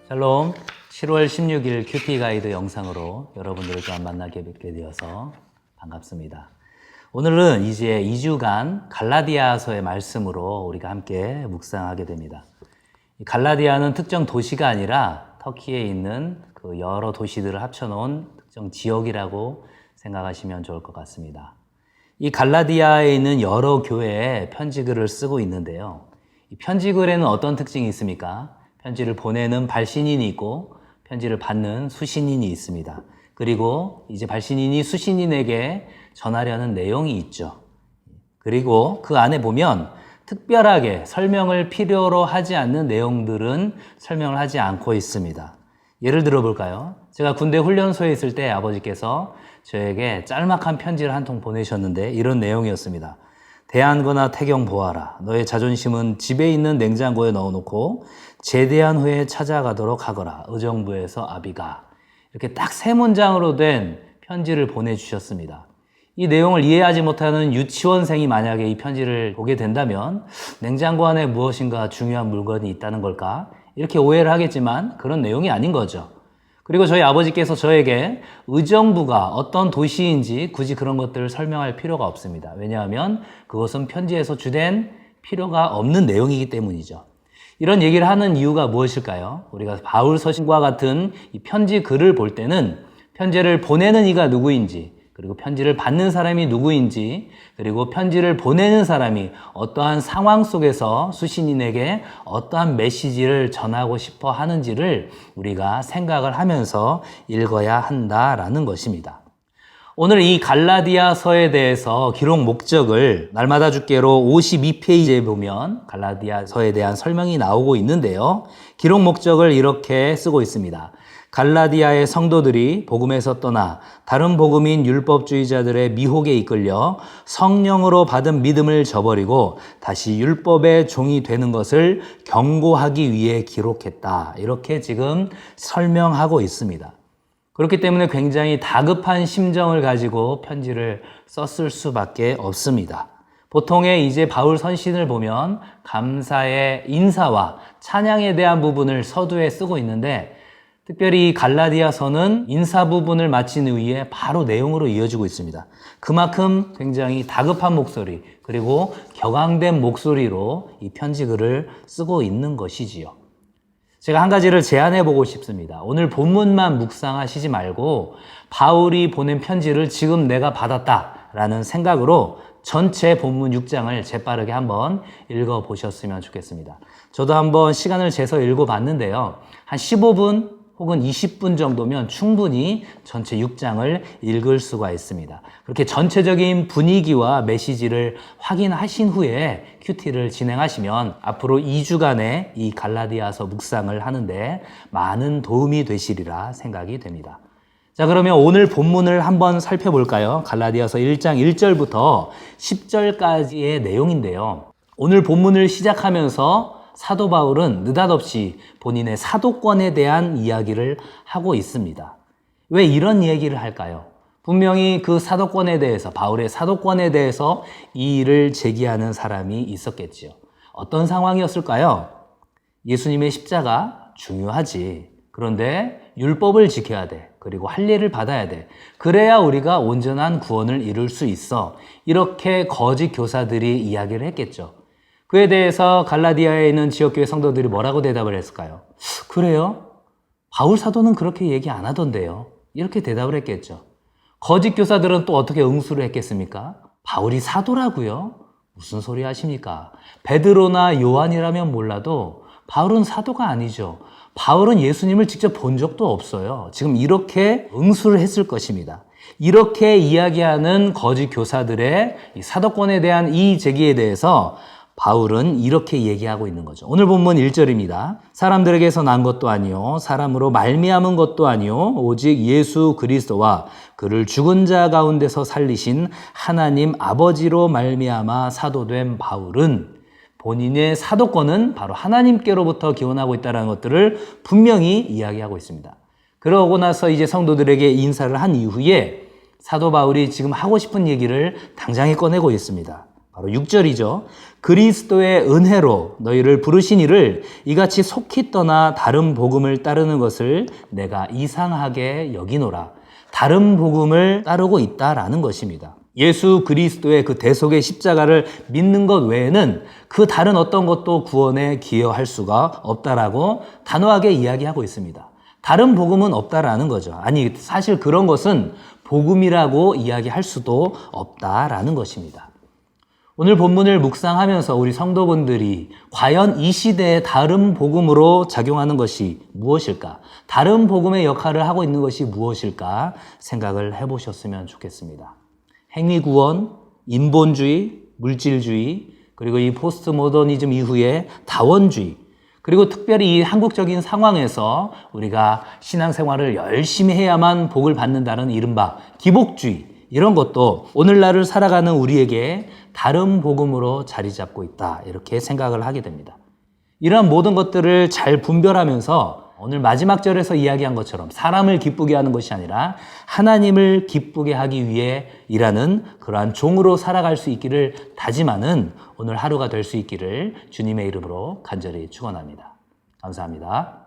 샬롬, 7월 16일 큐티 가이드 영상으로 여러분들을 또한 만나게 뵙게 되어서 반갑습니다. 오늘은 이제 2주간 갈라디아서의 말씀으로 우리가 함께 묵상하게 됩니다. 갈라디아는 특정 도시가 아니라 터키에 있는 그 여러 도시들을 합쳐놓은 특정 지역이라고 생각하시면 좋을 것 같습니다. 이 갈라디아에 있는 여러 교회에 편지글을 쓰고 있는데요. 이 편지글에는 어떤 특징이 있습니까? 편지를 보내는 발신인이 있고 편지를 받는 수신인이 있습니다. 그리고 이제 발신인이 수신인에게 전하려는 내용이 있죠. 그리고 그 안에 보면 특별하게 설명을 필요로 하지 않는 내용들은 설명을 하지 않고 있습니다. 예를 들어 볼까요? 제가 군대 훈련소에 있을 때 아버지께서 저에게 짤막한 편지를 한 통 보내셨는데 이런 내용이었습니다. 대안거나 태경 보아라. 너의 자존심은 집에 있는 냉장고에 넣어놓고 제대한 후에 찾아가도록 하거라. 의정부에서 아비가. 이렇게 딱 3문장으로 된 편지를 보내주셨습니다. 이 내용을 이해하지 못하는 유치원생이 만약에 이 편지를 보게 된다면 냉장고 안에 무엇인가 중요한 물건이 있다는 걸까? 이렇게 오해를 하겠지만 그런 내용이 아닌 거죠. 그리고 저희 아버지께서 저에게 의정부가 어떤 도시인지 굳이 그런 것들을 설명할 필요가 없습니다. 왜냐하면 그것은 편지에서 주된 필요가 없는 내용이기 때문이죠. 이런 얘기를 하는 이유가 무엇일까요? 우리가 바울 서신과 같은 이 편지 글을 볼 때는 편지를 보내는 이가 누구인지, 그리고 편지를 받는 사람이 누구인지, 그리고 편지를 보내는 사람이 어떠한 상황 속에서 수신인에게 어떠한 메시지를 전하고 싶어 하는지를 우리가 생각을 하면서 읽어야 한다라는 것입니다. 오늘 이 갈라디아서에 대해서 기록 목적을 날마다 주께로 52페이지에 보면 갈라디아서에 대한 설명이 나오고 있는데요. 기록 목적을 이렇게 쓰고 있습니다. 갈라디아의 성도들이 복음에서 떠나 다른 복음인 율법주의자들의 미혹에 이끌려 성령으로 받은 믿음을 저버리고 다시 율법의 종이 되는 것을 경고하기 위해 기록했다. 이렇게 지금 설명하고 있습니다. 그렇기 때문에 굉장히 다급한 심정을 가지고 편지를 썼을 수밖에 없습니다. 보통의 이제 바울 선신을 보면 감사의 인사와 찬양에 대한 부분을 서두에 쓰고 있는데 특별히 갈라디아서는 인사 부분을 마친 후에 바로 내용으로 이어지고 있습니다. 그만큼 굉장히 다급한 목소리 그리고 격앙된 목소리로 이 편지글을 쓰고 있는 것이지요. 제가 한 가지를 제안해 보고 싶습니다. 오늘 본문만 묵상하시지 말고 바울이 보낸 편지를 지금 내가 받았다라는 생각으로 전체 본문 6장을 재빠르게 한번 읽어보셨으면 좋겠습니다. 저도 한번 시간을 재서 읽어봤는데요. 한 15분 혹은 20분 정도면 충분히 전체 6장을 읽을 수가 있습니다. 그렇게 전체적인 분위기와 메시지를 확인하신 후에 큐티를 진행하시면 앞으로 2주간의 이 갈라디아서 묵상을 하는데 많은 도움이 되시리라 생각이 됩니다. 자, 그러면 오늘 본문을 한번 살펴볼까요? 갈라디아서 1장 1절부터 10절까지의 내용인데요. 오늘 본문을 시작하면서 사도 바울은 느닷없이 본인의 사도권에 대한 이야기를 하고 있습니다. 왜 이런 얘기를 할까요? 분명히 그 사도권에 대해서, 바울의 사도권에 대해서 이의를 제기하는 사람이 있었겠지요. 어떤 상황이었을까요? 예수님의 십자가 중요하지. 그런데 율법을 지켜야 돼. 그리고 할례를 받아야 돼. 그래야 우리가 온전한 구원을 이룰 수 있어. 이렇게 거짓 교사들이 이야기를 했겠죠. 그에 대해서 갈라디아에 있는 지역교회 성도들이 뭐라고 대답을 했을까요? 그래요? 바울 사도는 그렇게 얘기 안 하던데요. 이렇게 대답을 했겠죠. 거짓 교사들은 또 어떻게 응수를 했겠습니까? 바울이 사도라고요? 무슨 소리 하십니까? 베드로나 요한이라면 몰라도 바울은 사도가 아니죠. 바울은 예수님을 직접 본 적도 없어요. 지금 이렇게 응수를 했을 것입니다. 이렇게 이야기하는 거짓 교사들의 사도권에 대한 이의 제기에 대해서 바울은 이렇게 얘기하고 있는 거죠. 오늘 본문 1절입니다. 사람들에게서 난 것도 아니요 사람으로 말미암은 것도 아니요 오직 예수 그리스도와 그를 죽은 자 가운데서 살리신 하나님 아버지로 말미암아 사도된 바울은 본인의 사도권은 바로 하나님께로부터 기원하고 있다는 것들을 분명히 이야기하고 있습니다. 그러고 나서 이제 성도들에게 인사를 한 이후에 사도 바울이 지금 하고 싶은 얘기를 당장에 꺼내고 있습니다. 바로 6절이죠. 그리스도의 은혜로 너희를 부르신 이를 이같이 속히 떠나 다른 복음을 따르는 것을 내가 이상하게 여기노라. 다른 복음을 따르고 있다라는 것입니다. 예수 그리스도의 그 대속의 십자가를 믿는 것 외에는 그 다른 어떤 것도 구원에 기여할 수가 없다라고 단호하게 이야기하고 있습니다. 다른 복음은 없다라는 거죠. 아니, 사실 그런 것은 복음이라고 이야기할 수도 없다라는 것입니다. 오늘 본문을 묵상하면서 우리 성도분들이 과연 이 시대에 다른 복음으로 작용하는 것이 무엇일까? 다른 복음의 역할을 하고 있는 것이 무엇일까? 생각을 해보셨으면 좋겠습니다. 행위구원, 인본주의, 물질주의, 그리고 이 포스트 모더니즘 이후에 다원주의, 그리고 특별히 이 한국적인 상황에서 우리가 신앙생활을 열심히 해야만 복을 받는다는 이른바 기복주의, 이런 것도 오늘날을 살아가는 우리에게 다른 복음으로 자리 잡고 있다, 이렇게 생각을 하게 됩니다. 이러한 모든 것들을 잘 분별하면서 오늘 마지막 절에서 이야기한 것처럼 사람을 기쁘게 하는 것이 아니라 하나님을 기쁘게 하기 위해 일하는 그러한 종으로 살아갈 수 있기를 다짐하는 오늘 하루가 될 수 있기를 주님의 이름으로 간절히 축원합니다. 감사합니다.